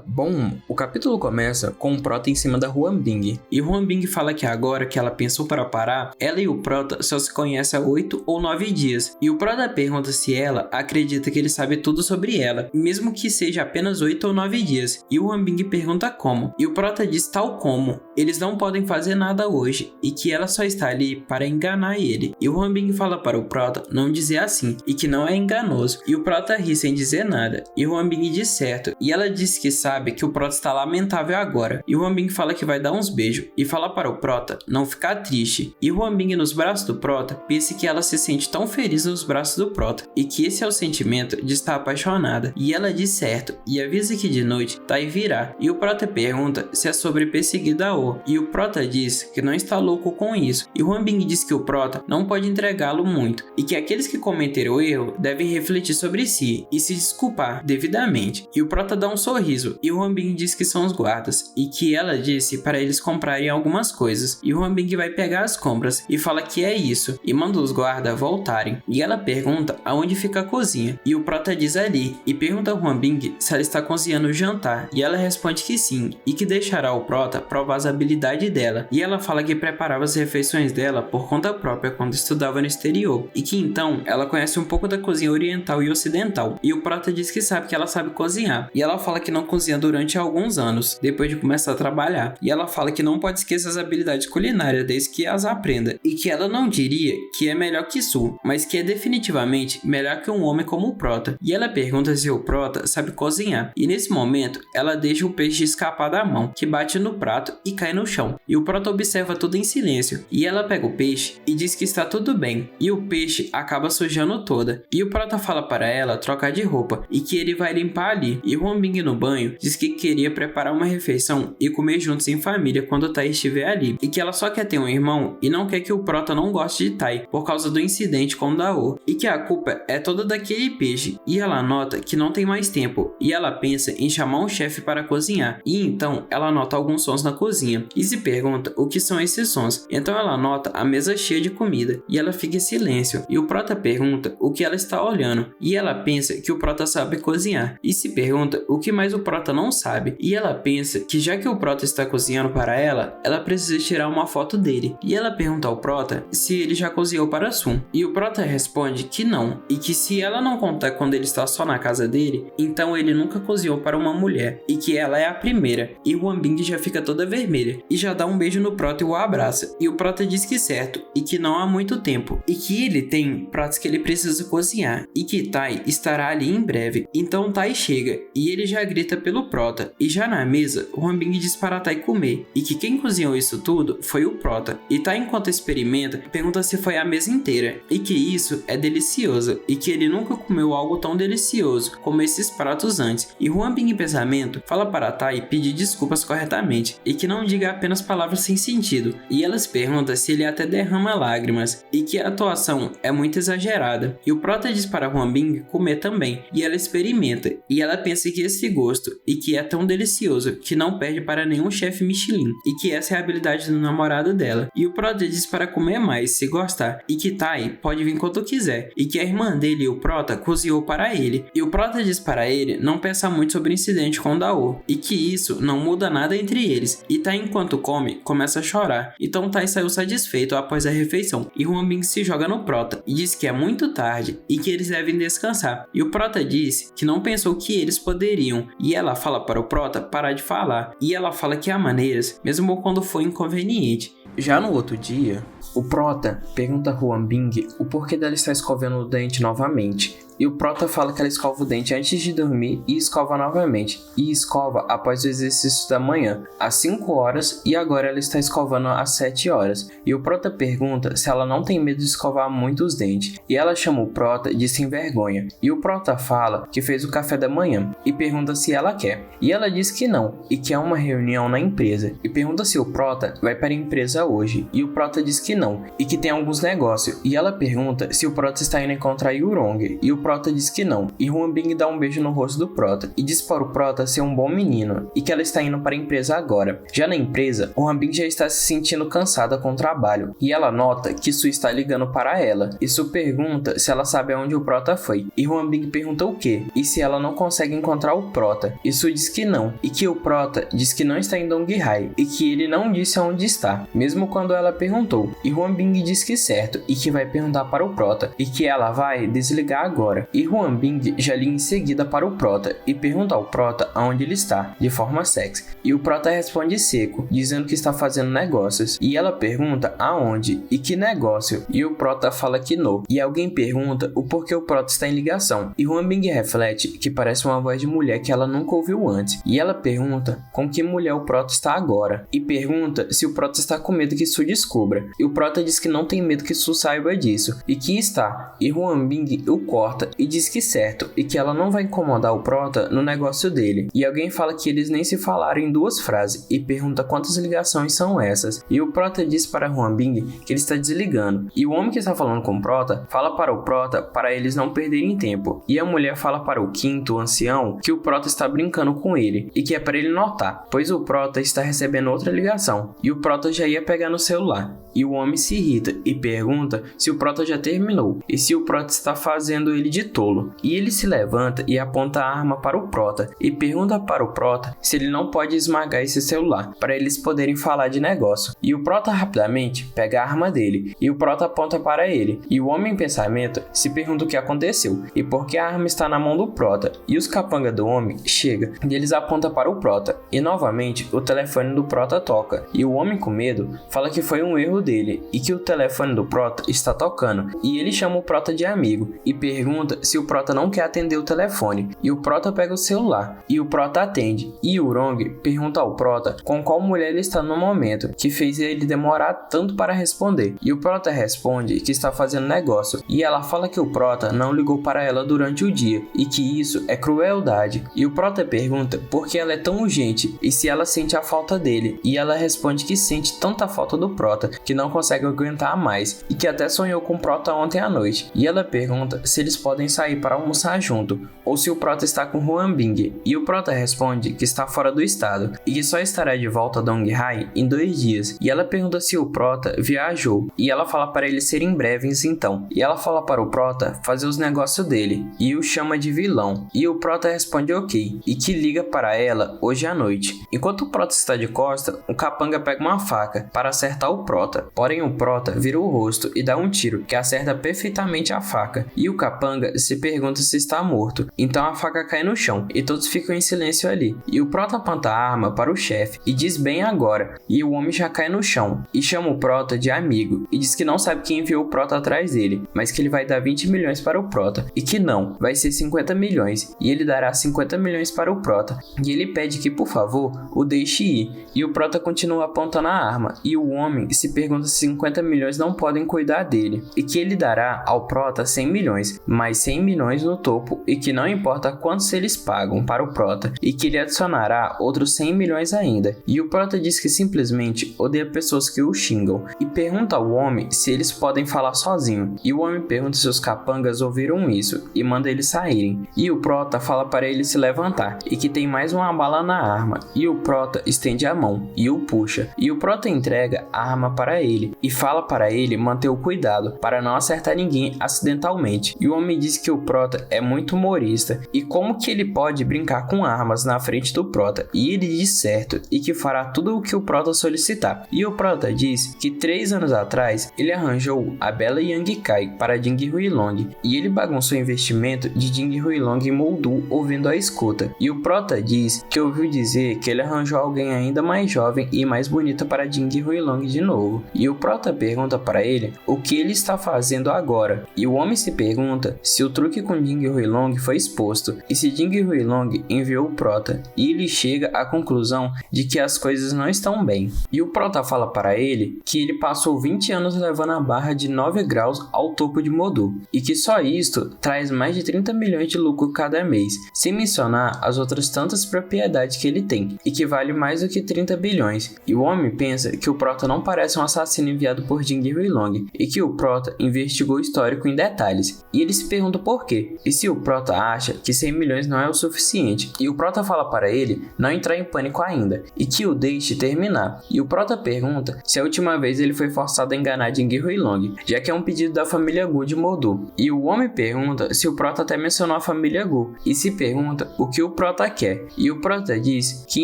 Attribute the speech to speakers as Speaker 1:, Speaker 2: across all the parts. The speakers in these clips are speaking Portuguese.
Speaker 1: Bom, o capítulo começa com o Prota em cima da Huambing, e Huambing fala que agora que ela pensou para parar, ela e o Prota só se conhecem há 8 ou 9 dias, e o Prota pergunta se ela acredita que ele sabe tudo sobre ela, mesmo que seja apenas 8 ou 9 dias, e o Huambing pergunta como, e o Prota diz tal como, eles não podem fazer nada hoje, e que ela só está ali para enganar ele, e o Huambing fala para o Prota não dizer assim, e que não é enganoso, e o Prota ri sem dizer nada, e o Huambing diz certo, e ela diz que sabe que o Prota está lamentável agora, e o Huambing fala que vai dar uns beijos, e fala para o Prota não ficar triste, e o Huambing nos braços do Prota pensa que ela se sente tão feliz nos braços do Prota, e que esse é o sentimento de estar apaixonada, e ela diz certo, e avisa que de noite Tai virá, e o Prota pergunta se é sobre perseguir Dao, e o Prota diz que não está louco com isso, e o Huambing diz que o Prota não pode entregá-lo muito, e que aqueles que cometeram o erro devem refletir sobre si, e se desculpar devidamente, e o Prota dá um sorriso, e o Huambing diz que são os guardas, e que ela disse para eles comprarem algumas coisas, e o Huambing vai pegar as compras, e fala que é isso, e manda os guardas voltarem, e ela pergunta aonde fica a cozinha, e o Prota diz ali, e pergunta ao Huambing se ela está cozinhando o jantar, e ela responde que sim, e que deixará o Prota provar as habilidades dela, e ela fala que preparava as refeições dela por conta própria quando estudava no exterior, e que então ela conhece um pouco da cozinha oriental e ocidental, e o Prota diz que sabe que ela sabe cozinhar, e ela fala que não cozinha durante alguns anos, depois de começar a trabalhar, e ela fala que não pode esquecer as habilidades culinárias desde que as aprenda, e que ela não diria que é melhor que Su, mas que é definitivamente melhor que um homem como o Prota, e ela pergunta se o Prota sabe cozinhar, e nesse momento ela deixa o peixe escapar da mão, que bate no prato e cai no chão, e o Prota observa tudo em silêncio, e ela pega o peixe e diz que está tudo bem, e o peixe acaba sujando toda, e o Prota fala para ela trocar de roupa, e que ele vai limpar ali, e o Huambing no banho diz que queria preparar uma refeição e comer juntos em família quando Tai estiver ali, e que ela só quer ter um irmão e não quer que o Prota não goste de Tai por causa do incidente com Dao, e que a culpa é toda daquele peixe, e ela nota que não tem mais tempo, e ela pensa em chamar um chefe para cozinhar, e então ela nota alguns sons na cozinha, e se pergunta o que são esses sons, então ela nota a mesa cheia de comida, e ela fica em silêncio, e o Prota pergunta o que ela está olhando, e ela pensa que o Prota sabe cozinhar, e se pergunta o que mais o Prota não sabe, e ela pensa que já que o Prota está cozinhando para ela precisa tirar uma foto dele, e ela pergunta ao Prota se ele já cozinhou para Sun, e o Prota responde que não, e que se ela não contar quando ele está só na casa dele, então ele nunca cozinhou para uma mulher, e que ela é a primeira, e o Huambing já fica toda vermelha, e já dá um beijo no Prota e o abraça, e o Prota diz que certo, e que não há muito tempo, e que ele tem pratos que ele precisa cozinhar, e que Tai estará ali em breve, então Tai chega, e ele já grita pelo Prota, e já na mesa, o Huambing diz para Tai comer, e que quem cozinhou isso tudo foi o Prota, e Tai enquanto experimenta, pergunta se foi a mesa inteira, e que isso é delicioso, e que ele nunca comeu algo tão delicioso como esses pratos antes, e Huambing em pensamento fala para Tai pedir desculpas corretamente, e que não diga apenas palavras sem sentido, e ela se pergunta se ele até derrama lágrimas, e que a atuação é muito exagerada, e o Prota diz para Huambing comer também, e ela experimenta, e ela pensa que esse gosto, e que é tão delicioso, que não perde para nenhum chefe Michelin, e que essa é a habilidade do namorado dela, e o Prota diz para comer mais, se gostar, e que Tai pode vir quando quiser, e que a irmã dele e o Prota cozinhou para ele, e o Prota diz para ele não pensar muito sobre o incidente com Dao, e que isso não muda nada entre eles, e Tai enquanto come, começa a chorar, então Tai saiu satisfeito após a refeição, e Huambing se joga no Prota, e diz que é muito tarde, e que eles devem descansar, e o Prota diz que não pensou que eles poderiam, e ela fala para o Prota parar de falar, e ela fala que há maneiras, mesmo quando for inconveniente. Já no outro dia, o Prota pergunta a Huambing o porquê dela estar escovando o dente novamente, e o Prota fala que ela escova o dente antes de dormir e escova novamente, e escova após o exercício da manhã, às 5 horas, e agora ela está escovando às 7 horas, e o Prota pergunta se ela não tem medo de escovar muito os dentes, e ela chama o Prota de sem vergonha, e o Prota fala que fez o café da manhã, e pergunta se ela quer, e ela diz que não, e que há uma reunião na empresa, e pergunta se o Prota vai para a empresa hoje, e o Prota diz que não, e que tem alguns negócios, e ela pergunta se o Prota está indo encontrar Yurong, e o Prota diz que não, e Huambing dá um beijo no rosto do Prota e diz para o Prota ser um bom menino e que ela está indo para a empresa agora. Já na empresa, Huambing já está se sentindo cansada com o trabalho e ela nota que Su está ligando para ela e Su pergunta se ela sabe aonde o Prota foi e Huambing pergunta o quê e se ela não consegue encontrar o Prota e Su diz que não e que o Prota diz que não está em Donghai e que ele não disse aonde está, mesmo quando ela perguntou, e Huambing diz que certo e que vai perguntar para o Prota e que ela vai desligar agora e Huambing já liga em seguida para o Prota e pergunta ao Prota aonde ele está, de forma sexy, e o Prota responde seco, dizendo que está fazendo negócios e ela pergunta aonde e que negócio e o Prota fala que não, e alguém pergunta o porquê o Prota está em ligação e Huambing reflete que parece uma voz de mulher que ela nunca ouviu antes e ela pergunta com que mulher o Prota está agora e pergunta se o Prota está com medo que Su descubra e o Prota diz que não tem medo que Su saiba disso e que está e Huambing o corta e diz que certo e que ela não vai incomodar o Prota no negócio dele e alguém fala que eles nem se falaram em duas frases e pergunta quantas ligações são essas e o Prota diz para Huambing que ele está desligando e o homem que está falando com o Prota fala para o Prota para eles não perderem tempo e a mulher fala para o quinto, o ancião, que o Prota está brincando com ele e que é para ele notar, pois o Prota está recebendo outra ligação e o Prota já ia pegar no celular. E o homem se irrita e pergunta se o Prota já terminou e se o Prota está fazendo ele de tolo. E ele se levanta e aponta a arma para o Prota e pergunta para o Prota se ele não pode esmagar esse celular para eles poderem falar de negócio. E o Prota rapidamente pega a arma dele e o Prota aponta para ele. E o homem em pensamento se pergunta o que aconteceu e por que a arma está na mão do Prota. E os capanga do homem chegam e eles apontam para o Prota. E novamente o telefone do Prota toca. E o homem com medo fala que foi um erro dele e que o telefone do Prota está tocando e ele chama o Prota de amigo e pergunta se o Prota não quer atender o telefone e o Prota pega o celular e o Prota atende e o Rong pergunta ao Prota com qual mulher ele está no momento que fez ele demorar tanto para responder e o Prota responde que está fazendo negócio e ela fala que o Prota não ligou para ela durante o dia e que isso é crueldade e o Prota pergunta por que ela é tão urgente e se ela sente a falta dele e ela responde que sente tanta falta do Prota que não consegue aguentar mais e que até sonhou com o Prota ontem à noite e ela pergunta se eles podem sair para almoçar junto ou se o Prota está com Huambing e o Prota responde que está fora do estado e que só estará de volta a Donghai em 2 dias e ela pergunta se o Prota viajou e ela fala para eles serem breves então e ela fala para o Prota fazer os negócios dele e o chama de vilão e o Prota responde ok e que liga para ela hoje à noite. Enquanto o Prota está de costa, o capanga pega uma faca para acertar o Prota, porém o Prota vira o rosto e dá um tiro que acerta perfeitamente a faca e o capanga se pergunta se está morto, então a faca cai no chão e todos ficam em silêncio ali e o Prota aponta a arma para o chefe e diz bem agora e o homem já cai no chão e chama o Prota de amigo e diz que não sabe quem enviou o Prota atrás dele, mas que ele vai dar 20 milhões para o Prota e que não, vai ser 50 milhões e ele dará 50 milhões para o Prota e ele pede que por favor o deixe ir e o Prota continua apontando a arma e o homem se pergunta se 50 milhões não podem cuidar dele e que ele dará ao Prota 100 milhões, mais 100 milhões no topo e que não importa quantos eles pagam para o Prota e que ele adicionará outros 100 milhões ainda e o Prota diz que simplesmente odeia pessoas que o xingam e pergunta ao homem se eles podem falar sozinho e o homem pergunta se os capangas ouviram isso e manda eles saírem e o Prota fala para ele se levantar e que tem mais uma bala na arma e o Prota estende a mão e o puxa e o Prota entrega a arma para ele e fala para ele manter o cuidado para não acertar ninguém acidentalmente e o homem diz que o Prota é muito humorista e como que ele pode brincar com armas na frente do Prota e ele diz certo e que fará tudo o que o Prota solicitar e o Prota diz que 3 anos atrás ele arranjou a bela Yang Kai para Jing Huilong e ele bagunçou o investimento de Jing Huilong em Moldu ouvindo a escuta e o Prota diz que ouviu dizer que ele arranjou alguém ainda mais jovem e mais bonita para Jing Huilong de novo e o Prota pergunta para ele o que ele está fazendo agora e o homem se pergunta se o truque com Jing Huilong foi exposto e se Jing Huilong enviou o Prota e ele chega à conclusão de que as coisas não estão bem e o Prota fala para ele que ele passou 20 anos levando a barra de 9 graus ao topo de Modu e que só isto traz mais de 30 milhões de lucro cada mês, sem mencionar as outras tantas propriedades que ele tem e que vale mais do que 30 bilhões e o homem pensa que o Prota não parece um assassino enviado por Jing Huilong e que o Prota investigou o histórico em detalhes e ele se pergunta por quê, e se o Prota acha que 100 milhões não é o suficiente, e o Prota fala para ele não entrar em pânico ainda, e que o deixe terminar, e o Prota pergunta se a última vez ele foi forçado a enganar Jing Huilong, já que é um pedido da família Gu de Moldu, e o homem pergunta se o Prota até mencionou a família Gu, e se pergunta o que o Prota quer, e o Prota diz que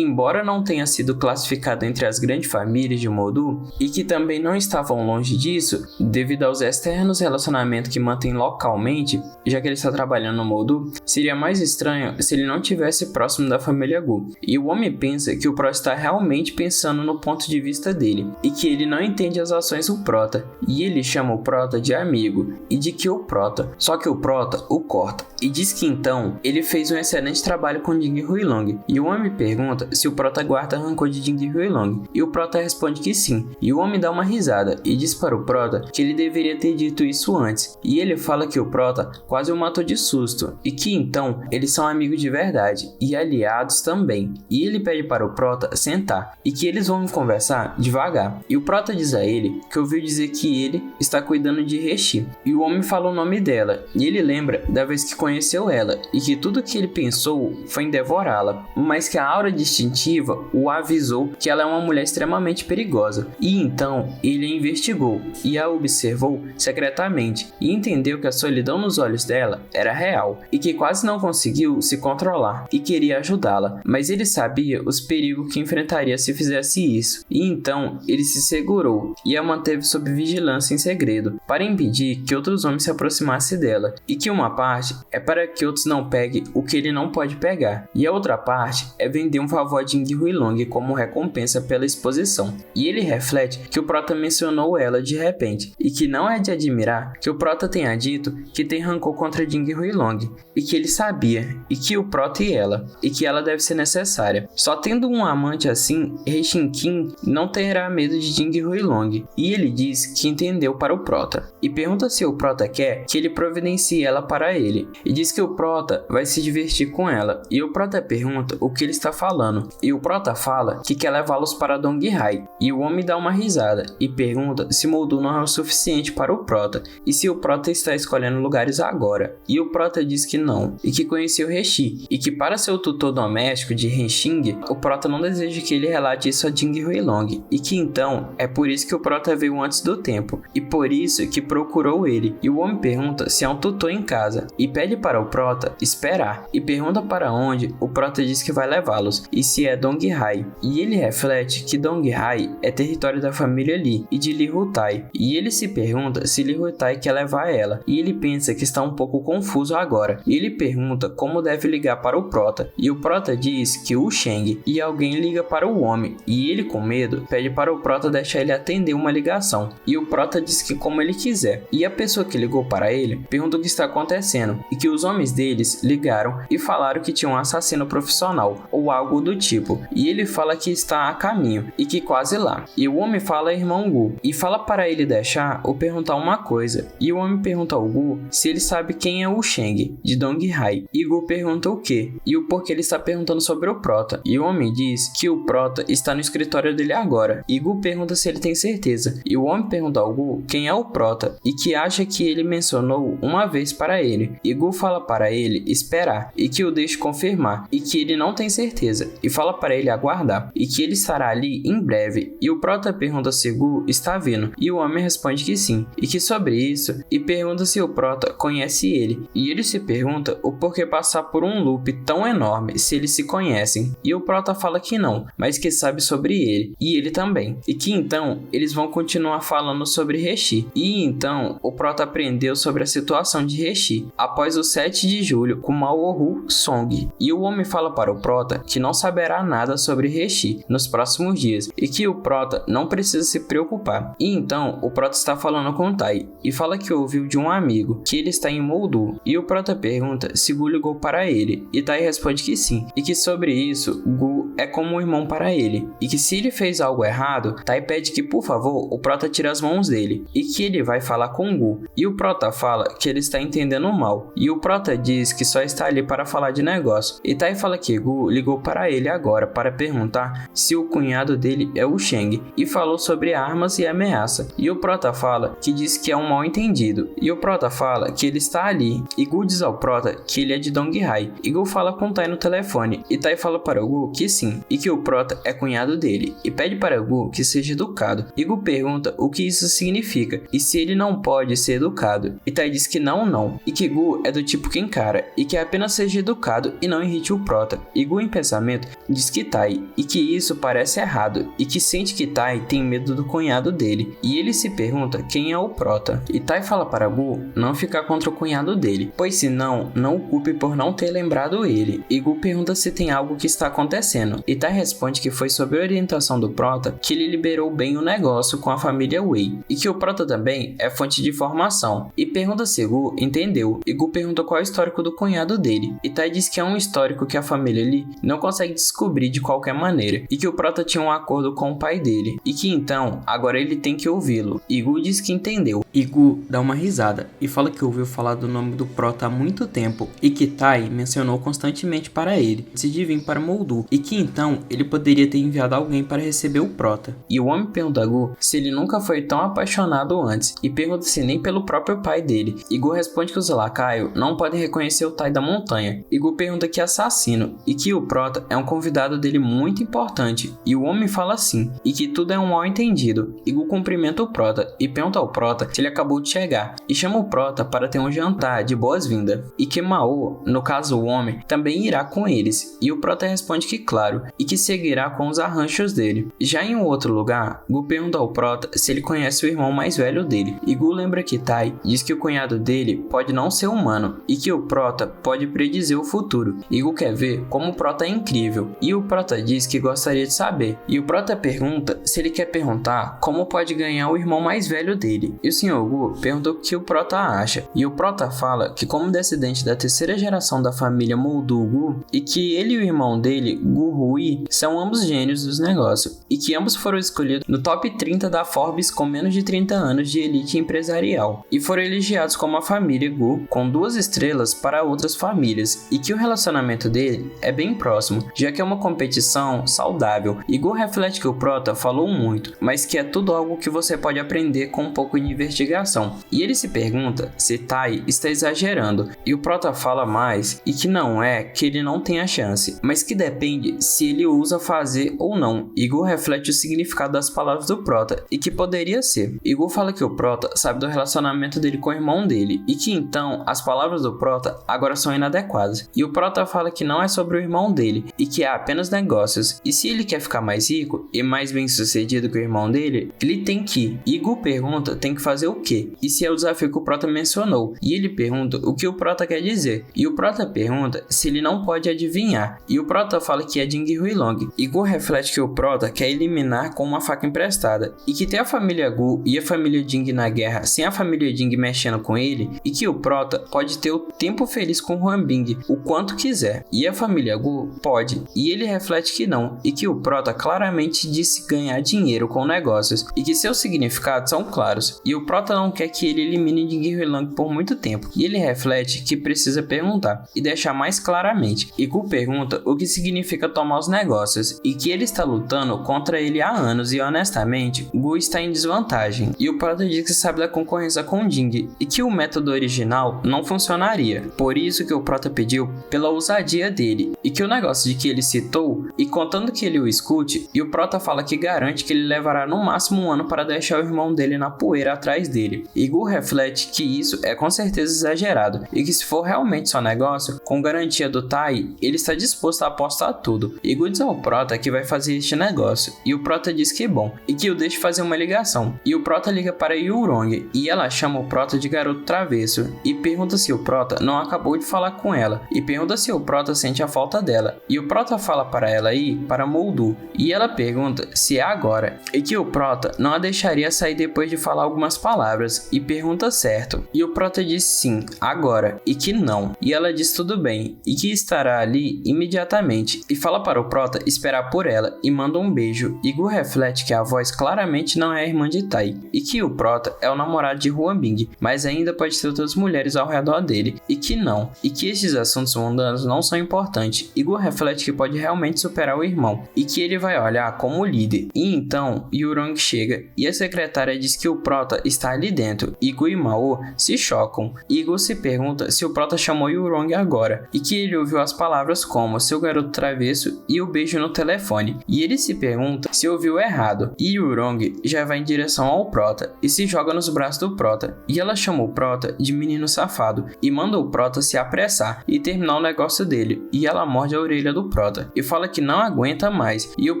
Speaker 1: embora não tenha sido classificado entre as grandes famílias de Moldu, e que também não estavam longe disso, devido aos externos relacionamentos que mantém localmente, já que ele está trabalhando no Moldu, seria mais estranho se ele não estivesse próximo da família Gu. E o homem pensa que o Prota está realmente pensando no ponto de vista dele, e que ele não entende as ações do Prota, e ele chama o Prota de amigo, e de que o Prota, só que o Prota o corta, e diz que então ele fez um excelente trabalho com Jing Huilong, e o homem pergunta se o Prota guarda rancor de Jing Huilong, e o Prota responde que sim, e o homem dá uma risada, e diz para o Prota que ele deveria ter dito isso antes, e ele fala que o Prota quase o matou de susto, e que então eles são amigos de verdade, e aliados também, e ele pede para o Prota sentar, e que eles vão conversar devagar, e o Prota diz a ele que ouviu dizer que ele está cuidando de Reshi, e o homem fala o nome dela, e ele lembra da vez que conheceu ela, e que tudo que ele pensou foi em devorá-la, mas que a aura distintiva o avisou que ela é uma mulher extremamente perigosa, e então ele a investigou, e a observou secretamente, e entendeu que a solidão nos olhos dela era real, e que quase não conseguiu se controlar, e queria ajudá-la, mas ele sabia os perigos que enfrentaria se fizesse isso, e então ele se segurou, e a manteve sob vigilância em segredo, para impedir que outros homens se aproximassem dela, e que uma parte é para que outros não peguem o que ele não pode pegar, e a outra parte é vender um favor a Jing Huilong como recompensa pela exposição, e ele reflete que o Prota mencionou ela de repente, e que não é de admirar que o Prota tenha dito que tem rancor contra Jing Huilong, e que ele sabia, e que o Prota e que ela deve ser necessária. Só tendo um amante assim, Reshinkin não terá medo de Jing Huilong, e ele diz que entendeu para o Prota, e pergunta se o Prota quer que ele providencie ela para ele, e diz que o Prota vai se divertir com ela, e o Prota pergunta o que ele está falando, e o Prota fala que quer levá-los para Donghai, e o homem dá uma risada, e pergunta se Moldu não é o suficiente para o Prota, e se o Prota está escolhendo lugares agora, e o Prota diz que não, e que conheceu Reshi, e que para ser o tutor doméstico de Renxing, o Prota não deseja que ele relate isso a Jing Huilong, e que então é por isso que o Prota veio antes do tempo, e por isso que procurou ele, e o homem pergunta se há um tutor em casa, e pede para o Prota esperar, e pergunta para onde, o Prota diz que vai levá-los, e se é Donghai, e ele reflete que Donghai é território da família Li, e de Li Hutai, e ele se pergunta se Li Hutai quer levar ela, e ele pensa que está um pouco confuso agora, e ele pergunta como deve ligar para o Prota, e o Prota diz que o Sheng, e alguém liga para o homem, e ele com medo pede para o Prota deixar ele atender uma ligação, e o Prota diz que como ele quiser, e a pessoa que ligou para ele pergunta o que está acontecendo, e que os homens deles ligaram e falaram que tinha um assassino profissional, ou algo do tipo, e ele fala que está a caminho, e que quase lá, e o homem fala irmão Gu, e fala para ele deixar ou perguntar uma coisa, e o homem pergunta ao Gu se ele sabe quem é o Sheng, de Donghai, e Gu pergunta o que, e o porquê ele está perguntando sobre o Prota, e o homem diz que o Prota está no escritório dele agora, e Gu pergunta se ele tem certeza, e o homem pergunta ao Gu quem é o Prota, e que acha que ele mencionou uma vez para ele, e Gu fala para ele esperar, e que o deixe confirmar, e que ele não tem certeza, e fala para ele aguardar, e que ele estará ali em breve, e o Prota pergunta se Gu está vindo, e o homem responde que sim, e que sobre isso, e pergunta se o Prota conhece ele, e ele se pergunta o porquê passar por um loop tão enorme se eles se conhecem, e o Prota fala que não, mas que sabe sobre ele, e ele também, e que então eles vão continuar falando sobre Reshi, e então o Prota aprendeu sobre a situação de Reshi, após o 7 de julho com Maoru Song, e o homem fala para o Prota que não saberá nada sobre Reshi nos próximos dias, e que o Prota não precisa se preocupar, e então o Prota está falando com Tai, e fala que ouviu de um amigo que ele está em Moldu, e o Prota pergunta se Gu ligou para ele, e Tai responde que sim, e que sobre isso Gu é como um irmão para ele, e que se ele fez algo errado, Tai pede que por favor o Prota tire as mãos dele, e que ele vai falar com Gu, e o Prota fala que ele está entendendo mal, e o Prota diz que só está ali para falar de negócio, e Tai fala que Gu ligou para ele agora para perguntar se o cunhado dele é o Sheng, e falou sobre armas e ameaça, e o Prota fala que diz que é um mal entendido, e o Prota fala que ele está ali, e Gu diz ao Prota que ele é de Donghai, e Gu fala com Tai no telefone, e Tai fala para Gu que sim, e que o Prota é cunhado dele, e pede para Gu que seja educado, e Gu pergunta o que isso significa, e se ele não pode ser educado, e Tai diz que não, e que Gu é do tipo que encara, e que apenas seja educado e não irrite o Prota, e Gu em pensamento diz que Tai, e que isso parece errado, e que sente que Tai tem medo do cunhado dele, e ele se pergunta quem é o Prota, e Tai fala para Gu não ficar contra o cunhado dele, pois senão não o culpe por não ter lembrado ele, e Gu pergunta se tem algo que está acontecendo, e Tai responde que foi sob a orientação do Prota que ele liberou bem o negócio com a família Wei, e que o Prota também é fonte de informação, e pergunta se Gu entendeu, e Gu pergunta qual é o histórico do cunhado dele, e Tai diz que é um histórico que a família Lee não consegue descobrir de qualquer maneira, e que o Prota tinha um acordo com o pai dele, e que então, agora ele tem que ouvi-lo, e Gu diz que entendeu, e Gu dá uma risada, e fala que ouviu falar do nome do Prota há muito tempo, e que Tai mencionou constantemente para ele, antes de vir para Moldu, e que então ele poderia ter enviado alguém para receber o Prota, e o homem pergunta a Gu se ele nunca foi tão apaixonado antes, e pergunta se nem pelo próprio pai dele, e Gu responde que os lacaios não podem reconhecer o Tai da montanha, e Gu pergunta que é assassino, e que o Prota é um convidado dele muito importante, e o homem fala sim, e que tudo é um mal entendido, e Gu cumprimenta o Prota, e pergunta ao Prota se ele acabou de chegar, e chama o Prota para ter um jantar de boas-vindas, e que Mao, no caso o homem, também irá com eles, e o Prota responde que claro, e que seguirá com os arranjos dele. Já em um outro lugar, Gu pergunta ao Prota se ele conhece o irmão mais velho dele, e Gu lembra que Tai diz que o cunhado dele pode não ser humano, e que o Prota pode predizer o futuro, e Gu quer ver como o Prota é incrível, e o Prota diz que gostaria de saber, e o Prota pergunta se ele quer perguntar como pode ganhar o irmão mais velho dele, e o Sr. Gu pergunta o que o Prota acha, e o Prota fala que como descendente da terceira geração da família Moldu Gu, e que ele e o irmão dele, Gu Hui, são ambos gênios dos negócios, e que ambos foram escolhidos no top 30 da Forbes com menos de 30 anos de elite empresarial, e foram elogiados como a família Gu, com 2 estrelas para outras famílias, e que o relacionamento dele é bem próximo, já que é uma competição saudável, e Gu reflete que o Prota falou muito, mas que é tudo algo que você pode aprender com um pouco de investigação, e ele se pergunta se Tai está exagerando, e o Prota fala mais, e que não é que ele não tenha chance, mas que depende se ele ousa fazer ou não, e Gu reflete o significado das palavras do Prota, e que poderia ser, e Gu fala que o Prota sabe do relacionamento dele com o irmão dele, e que então as palavras do Prota agora são inadequadas, e o Prota fala que não é sobre o irmão dele, e que é apenas negócios, e se ele quer ficar mais rico e mais bem sucedido que o irmão dele, ele tem que ir, e Gu pergunta tem que fazer o quê, e se é o desafio que o Prota mencionou, e ele pergunta o que o Prota quer dizer, e o Prota pergunta se ele não pode adivinhar, e o Prota fala que é Jing Huilong, e Gu reflete que o Prota quer eliminar com uma faca emprestada, e que ter a família Gu e a família Jing na guerra sem a família Jing mexendo com ele, e que o Prota pode ter o tempo feliz com Huambing o quanto quiser, e a família Gu pode, e ele reflete que não, e que o Prota claramente disse ganhar dinheiro com negócios, e que seus significados são claros, e o Prota não quer que ele elimine Jing Huilong por muito tempo, e ele reflete que precisa perguntar, e deixar mais claramente, e Gu pergunta o que significa tomar os negócios, e que ele está lutando contra ele há anos, e honestamente, Gu está em desvantagem, e o Prota diz que sabe da concorrência com Jing, e que o método original não funcionaria, por isso que o Prota pediu pela ousadia dele, e que o negócio de que ele citou, e contando que ele o escute, e o Prota fala que garante que ele levará no máximo 1 ano para deixar o irmão dele na poeira atrás dele, e Gu reflete que isso é com certeza exagerado, e que se for realmente só negócio, com garantia do Tai, ele está disposto a apostar tudo, e Gu diz ao Prota que vai fazer este negócio, e o Prota diz que bom, e que o deixe fazer uma ligação, e o Prota liga para Yurong, e ela chama o Prota de garoto travesso, e pergunta se o Prota não acabou de falar com ela, e pergunta se o Prota sente a falta dela, e o Prota fala para ela ir para Moldu, e ela pergunta se é agora, e que o Prota não a deixaria sair depois de falar algumas palavras, e pergunta certo, e o Prota diz sim, agora, e que não, e ela diz tudo bem, e que estará ali imediatamente, e fala para o Prota esperar por ela, e manda um beijo, e Gu reflete que a voz claramente não é a irmã de Tai, e que o Prota é o namorado de Huambing, mas ainda pode ter outras mulheres ao redor dele, e que não, e que estes assuntos mundanos não são importantes, e Gu reflete que pode realmente superar o irmão, e que ele vai olhar como líder, e então Yurong chega, e a secretária diz que o Prota está ali dentro, e Gu e Mao se chocam. Igu se pergunta se o Prota chamou Yurong agora, e que ele ouviu as palavras como seu garoto travesso e o beijo no telefone, e ele se pergunta se ouviu errado, e Yurong já vai em direção ao Prota e se joga nos braços do Prota, e ela chama o Prota de menino safado e manda o Prota se apressar e terminar o negócio dele, e ela morde a orelha do Prota e fala que não aguenta mais, e o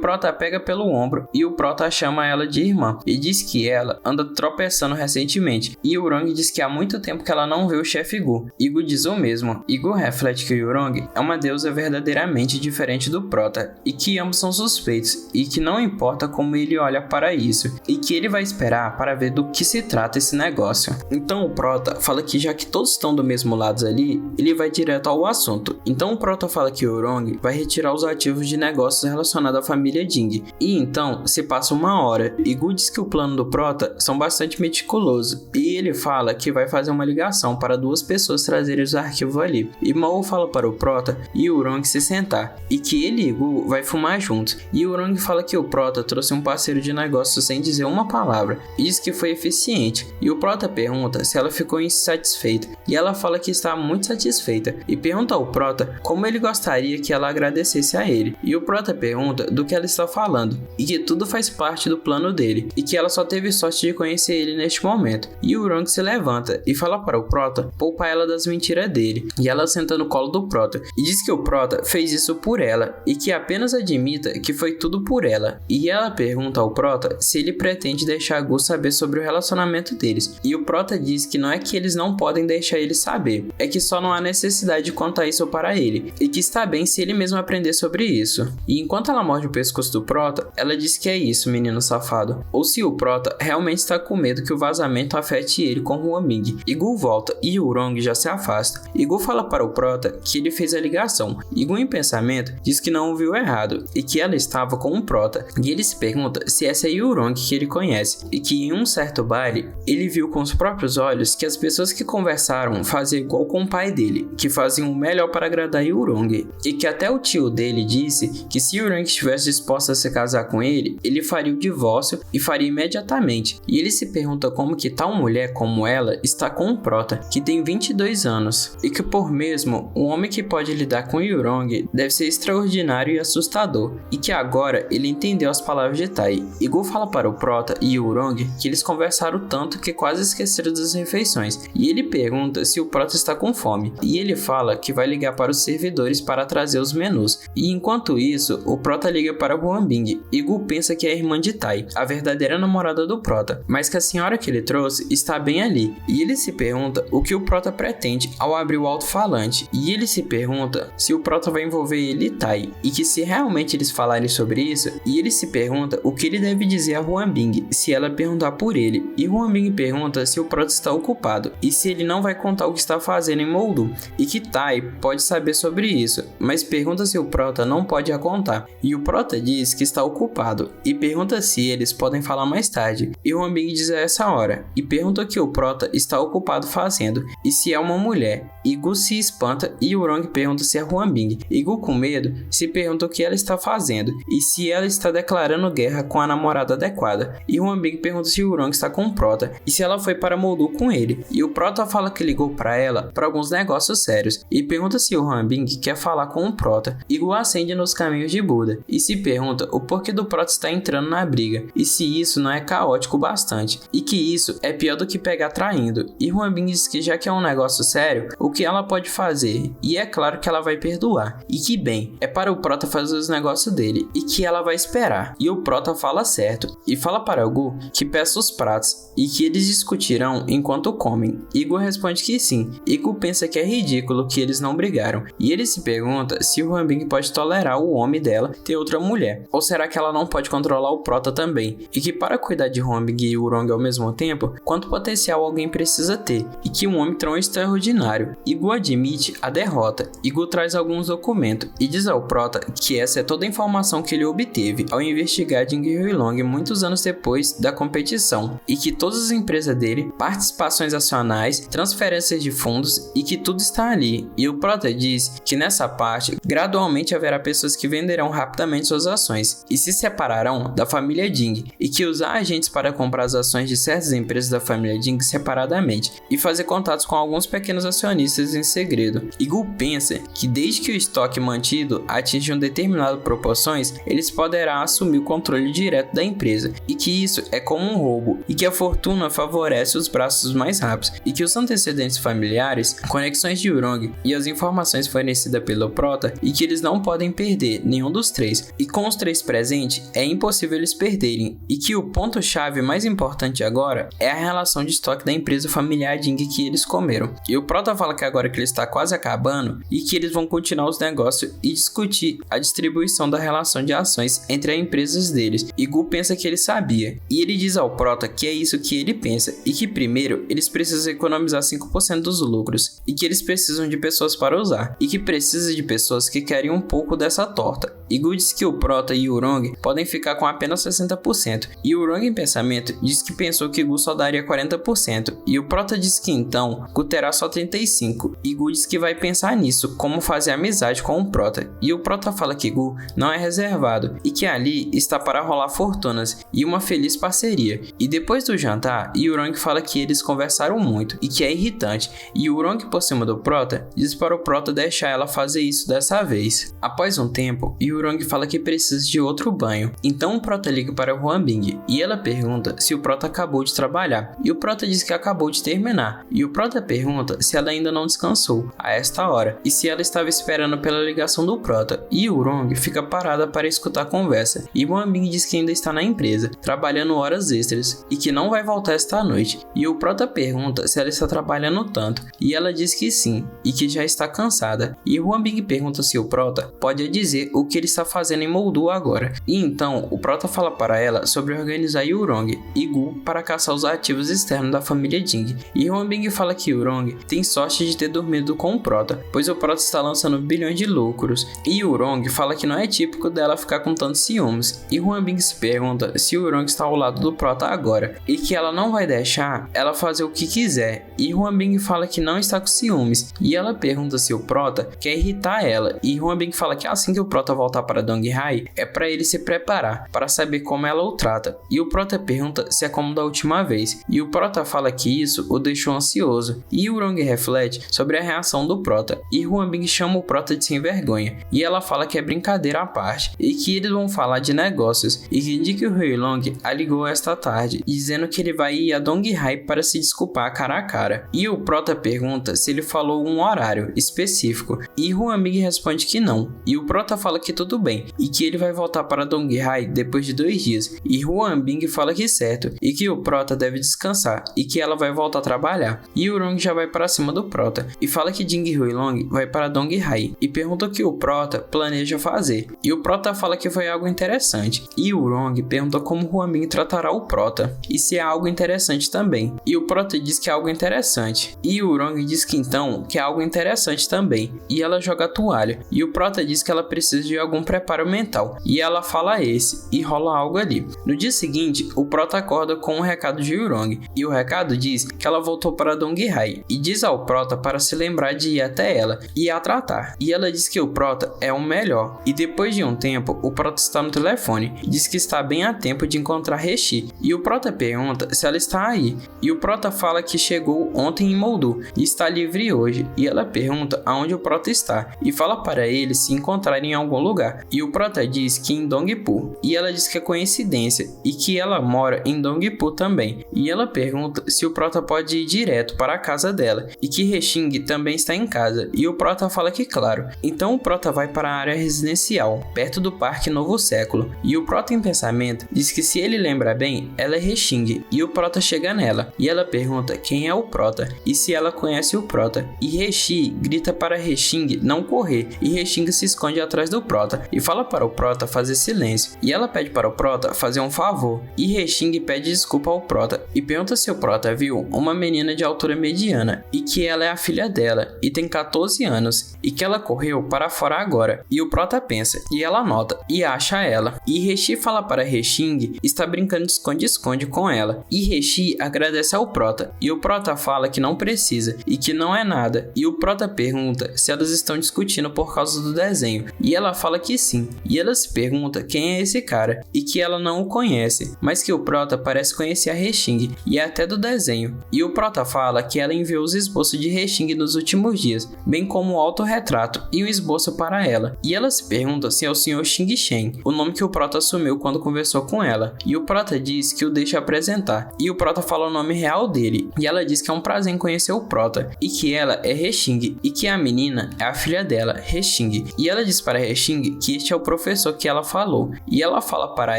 Speaker 1: Prota pega pelo ombro e o Prota chama ela de irmã e diz que ela anda tropeçando recentemente, e Yurong diz que há muito tempo que ela não vê o chefe Igu. Igu diz o mesmo. Igu reflete que Yurong é uma deusa verdadeiramente diferente do Prota e que ambos são suspeitos e que não importa como ele olha para isso e que ele vai esperar para ver do que se trata esse negócio. Então o Prota fala que já que todos estão do mesmo lado ali, ele vai direto ao assunto. Então o Prota fala que Yurong vai retirar os ativos de negócios relacionados à família Jing. E então se passa uma hora. Igu diz que o plano do Prota são bastante meticuloso e ele fala que vai fazer uma ligação para duas pessoas trazerem os arquivos ali. E Mao fala para o Prota e Yurong se sentar e que ele e Igu vai fumar juntos. E Yurong fala que o Prota trouxe um parceiro de negócio sem dizer uma palavra e diz que foi eficiente. E o Prota pergunta se ela ficou insatisfeita e ela fala que está muito satisfeita e pergunta ao Prota como ele gostaria que ela agradecesse a ele. E o Prota pergunta do que ela está falando e que tudo faz parte do plano dele e que ela só teve sorte de conhecer ele neste momento. E Yurong se levanta e fala para o Prota poupar ela das mentiras dele, e ela senta no colo do Prota e diz que o Prota fez isso por ela e que apenas admita que foi tudo por ela. E ela pergunta ao Prota se ele pretende deixar Gu saber sobre o relacionamento deles, e o Prota diz que não é que eles não podem deixar ele saber, é que só não há necessidade de contar isso para ele e que está bem se ele mesmo aprender sobre isso. E enquanto ela morde o pescoço do Prota, ela diz que é isso, menino safado, ou se o Prota realmente está com medo que o vazamento afete ele com Huaming. Igu volta e Yurong já se afasta. Igu fala para o Prota que ele fez a ligação. Igu em pensamento diz que não ouviu errado e que ela estava com o Prota, e ele se pergunta se essa é Yurong que ele conhece e que em um certo baile ele viu com os próprios olhos que as pessoas que conversaram faziam igual com o pai dele, que faziam o melhor para agradar Yurong, e que até o tio dele disse que se Yurong estivesse disposta a se casar com ele, ele faria o divórcio e faria imediatamente. E ele se pergunta como que tal mulher como ela está com o Prota, que tem 22 anos, e que por mesmo um homem que pode lidar com Yurong deve ser extraordinário e assustador, e que agora ele entendeu as palavras de Tai. Igu fala para o Prota e Yurong que eles conversaram tanto que quase esqueceram das refeições, e ele pergunta se o Prota está com fome, e ele fala que vai ligar para os servidores para trazer os menus. E enquanto isso, o Prota liga para Huaming. Igu pensa que é a irmã de Tai, a verdadeira namorada do Prota, mas que a senhora que ele trouxe está bem ali, e ele se pergunta o que o Prota pretende ao abrir o alto-falante, e ele se pergunta se o Prota vai envolver ele e Tai, e que se realmente eles falarem sobre isso, e ele se pergunta o que ele deve dizer a Huaming se ela perguntar por ele, e Huaming pergunta se o Prota está ocupado, e se ele não vai contar o que está fazendo em Moldu, e que Tai pode saber sobre isso, mas pergunta se o Prota não pode a contar, e o Prota diz que está ocupado, e pergunta se eles podem falar mais tarde, e Huaming diz a essa hora, e pergunta o que o Prota está ocupado fazendo, e se é uma mulher. Igu se espanta e Yurong pergunta se é Huaming. Igu com medo se pergunta o que ela está fazendo, e se ela está declarando guerra com a namorada adequada, e Huaming pergunta se Yurong está com o Prota, e se ela foi para Moldu com ele, e o Prota fala que ligou para ela para alguns negócios sérios, e pergunta se o Huaming quer falar com o Prota. Igu acende nos caminhos de Buda, e se pergunta o porquê do Prota estar entrando na briga, e se isso não é caótico bastante, e que isso é pior do que pegar traindo, e Huaming diz que já que é um negócio sério, o que ela pode fazer, e é claro que ela vai perdoar, e que bem, é para o Prota fazer os negócios dele, e que ela vai esperar, e o Prota fala certo, e fala para Igu que peça os pratos, e que eles discutirão enquanto comem. Igu responde que sim. Igu pensa que é ridículo que eles não brigaram, e ele se pergunta se o Huaming pode tolerar o homem dela ter outra mulher, ou será que ela não pode controlar o Prota também, e que para cuidar de Huaming e Yurong ao mesmo tempo, quanto potencial alguém precisa ter, e que um homem tão extraordinário. Igu admite a derrota. Igu traz alguns documentos e diz ao Prota que essa é toda a informação que ele obteve ao investigar Jing Huilong muitos anos depois da competição, e que todas as empresas dele, participações acionais, transferências de fundos, e que tudo está ali. E o Prota diz que nessa parte gradualmente haverá pessoas que venderão rapidamente suas ações e se separarão da família Jing, e que usar agentes para comprar as ações de certas empresas da família Jing separadamente, rapidamente e fazer contatos com alguns pequenos acionistas em segredo. E Gu pensa que desde que o estoque mantido atinjam determinadas proporções, eles poderão assumir o controle direto da empresa, e que isso é como um roubo, e que a fortuna favorece os braços mais rápidos, e que os antecedentes familiares, conexões de Urong e as informações fornecidas pelo Prota, e que eles não podem perder nenhum dos três, e com os três presentes é impossível eles perderem, e que o ponto-chave mais importante agora é a relação de estoque da empresa familiar Ding que eles comeram. E o Prota fala que agora que ele está quase acabando e que eles vão continuar os negócios e discutir a distribuição da relação de ações entre as empresas deles, e Gu pensa que ele sabia, e ele diz ao Prota que é isso que ele pensa, e que primeiro eles precisam economizar 5% dos lucros, e que eles precisam de pessoas para usar, e que precisa de pessoas que querem um pouco dessa torta. E Gu diz que o Prota e o Urong podem ficar com apenas 60%, e o Urong em pensamento diz que pensou que Gu só daria 40%, e o Prota diz que então Gu terá só 35%, e Gu diz que vai pensar nisso, como fazer amizade com o Prota, e o Prota fala que Gu não é reservado, e que ali está para rolar fortunas e uma feliz parceria. E depois do jantar, Urong fala que eles conversaram muito, e que é irritante, e Urong por cima do Prota diz para o Prota deixar ela fazer isso dessa vez. Após um tempo, Urong fala que precisa de outro banho, então o Prota liga para Huambing, e ela pergunta se o Prota acabou de trabalhar, e o Prota diz que acabou de terminar, e o Prota pergunta se ela ainda não descansou a esta hora, e se ela estava esperando pela ligação do Prota, e Urong fica parada para escutar a conversa, e Huambing diz que ainda está na empresa, trabalhando horas extras, e que não vai voltar esta noite, e o Prota pergunta se ela está trabalhando tanto, e ela diz que sim, e que já está cansada, e Huambing pergunta se o Prota pode dizer o que ele está fazendo em Moldu agora, e então o Prota fala para ela sobre organizar Urong e Gu para caçar os ativos externos da família Ding, e Huambing fala que Urong tem sorte de ter dormido com o Prota, pois o Prota está lançando bilhões de lucros, e Urong fala que não é típico dela ficar com tantos ciúmes, e Huambing se pergunta se Urong está ao lado do Prota agora, e que ela não vai deixar ela fazer o que quiser, e Huambing fala que não está com ciúmes, e ela pergunta se o Prota quer irritar ela, e Huambing fala que assim que o Prota voltar para Donghai, é para ele se preparar, para saber como ela o trata, e o Prota pergunta se é como da última vez, e o Prota fala que isso o deixou ansioso, e Urong reflete sobre a reação do Prota, e Huambing chama o Prota de sem vergonha, e ela fala que é brincadeira à parte, e que eles vão falar de negócios, e que Dick Huilong a ligou esta tarde, dizendo que ele vai ir a Donghai para se desculpar cara a cara, e o Prota pergunta se ele falou um horário específico, e Huambing responde que não, e o Prota fala que tudo bem, e que ele vai voltar para Donghai depois de 2 dias, e Huambing fala que certo, e que o Prota deve descansar, e que ela vai voltar a trabalhar, e Urong já vai para cima do Prota, e fala que Ding Huilong vai para Donghai, e pergunta o que o Prota planeja fazer, e o Prota fala que foi algo interessante, e Urong pergunta como Huambing tratará o Prota, e se é algo interessante também, e o Prota diz que é algo interessante, e Urong diz que então que é algo interessante também, e ela joga a toalha, e o Prota diz que ela precisa de algum preparo mental, e ela fala esse, e rola algo ali. No dia seguinte, o Prota acorda com um recado de Urong, e o recado diz que ela voltou para Donghai, e diz ao Prota para se lembrar de ir até ela, e a tratar, e ela diz que o Prota é o melhor, e depois de um tempo, o Prota está no telefone, diz que está bem a tempo de encontrar Reshi, e o Prota pergunta se ela está aí, e o Prota fala que chegou ontem em Moldu, e está livre hoje, e ela pergunta aonde o Prota está, e fala para ele se encontrar em algum lugar, e o Prota diz que em Dongpu, e ela diz que é coincidência, e que ela mora em Dongpu também, e ela pergunta se o Prota pode ir direto para a casa dela, e que Rexing também está em casa, e o Prota fala que claro, então o Prota vai para a área residencial, perto do Parque Novo Século, e o Prota em pensamento diz que se ele lembra bem, ela é Rexing, e o Prota chega nela, e ela pergunta quem é o Prota, e se ela conhece o Prota, e Reshi grita para Rexing não correr, e Rexing se esconde atrás do Prota, e fala para o Prota fazer silêncio, e ela pede para o Prota fazer um favor, e Rexing pede desculpa ao Prota, e pergunta se o Prota viu uma menina de altura mediana, e que ela é a filha dela, e tem 14 anos, e que ela correu para fora agora, e o Prota pensa, e ela nota, e acha ela, e Reshi fala para Rexing está brincando de esconde-esconde com ela, e Reshi agradece ao Prota, e o Prota fala que não precisa, e que não é nada, e o Prota pergunta se elas estão discutindo por causa do desenho, e ela fala que sim, e ela se pergunta quem é esse cara, e que ela não o conhece, mas que o Prota parece conhecer a Rexing, e é até do desenho, E o Prota fala que ela enviou os esboços de Resting nos últimos dias, bem como o autorretrato e o esboço para ela. E ela se pergunta se é o Sr. Xing Shen, o nome que o Prota assumiu quando conversou com ela. E o Prota diz que o deixa apresentar. E o Prota fala o nome real dele. E ela diz que é um prazer em conhecer o Prota e que ela é Resting e que a menina é a filha dela, Resting. E ela diz para Resting que este é o professor que ela falou. E ela fala para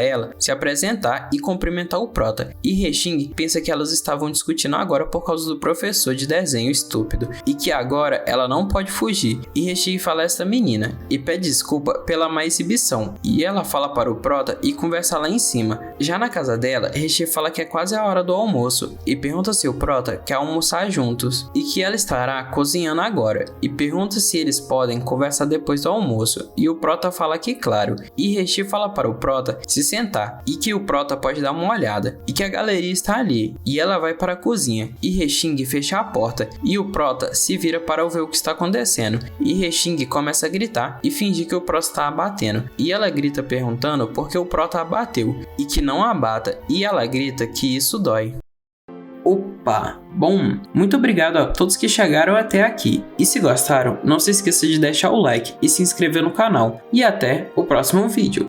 Speaker 1: ela se apresentar e cumprimentar o Prota. E Resting pensa que elas estavam discutindo agora por causa do professor de desenho estúpido e que agora ela não pode fugir. E Resting fala a esta menina e pede desculpa pela má exibição. E ela fala para o Prota e conversa lá em cima. Já na casa dela, Resting fala que é quase a hora do almoço e pergunta se o Prota quer almoçar juntos e que ela estará cozinhando agora e pergunta se eles podem conversar depois do almoço. E o Prota fala que claro. E Resting fala para o Prota se sentar e que o Prota pode dar uma olhada e que a galeria está ali. E ela vai para a cozinha e Resting fecha a porta e o Prota se vira para ver o que está acontecendo. E Resting começa a gritar e fingir que o Prota está abatendo. E ela grita perguntando por que o Prota abateu e que não abata. E ela grita que isso dói. Opa! Bom, muito obrigado a todos que chegaram até aqui. E se gostaram, não se esqueça de deixar o like e se inscrever no canal. E até o próximo vídeo.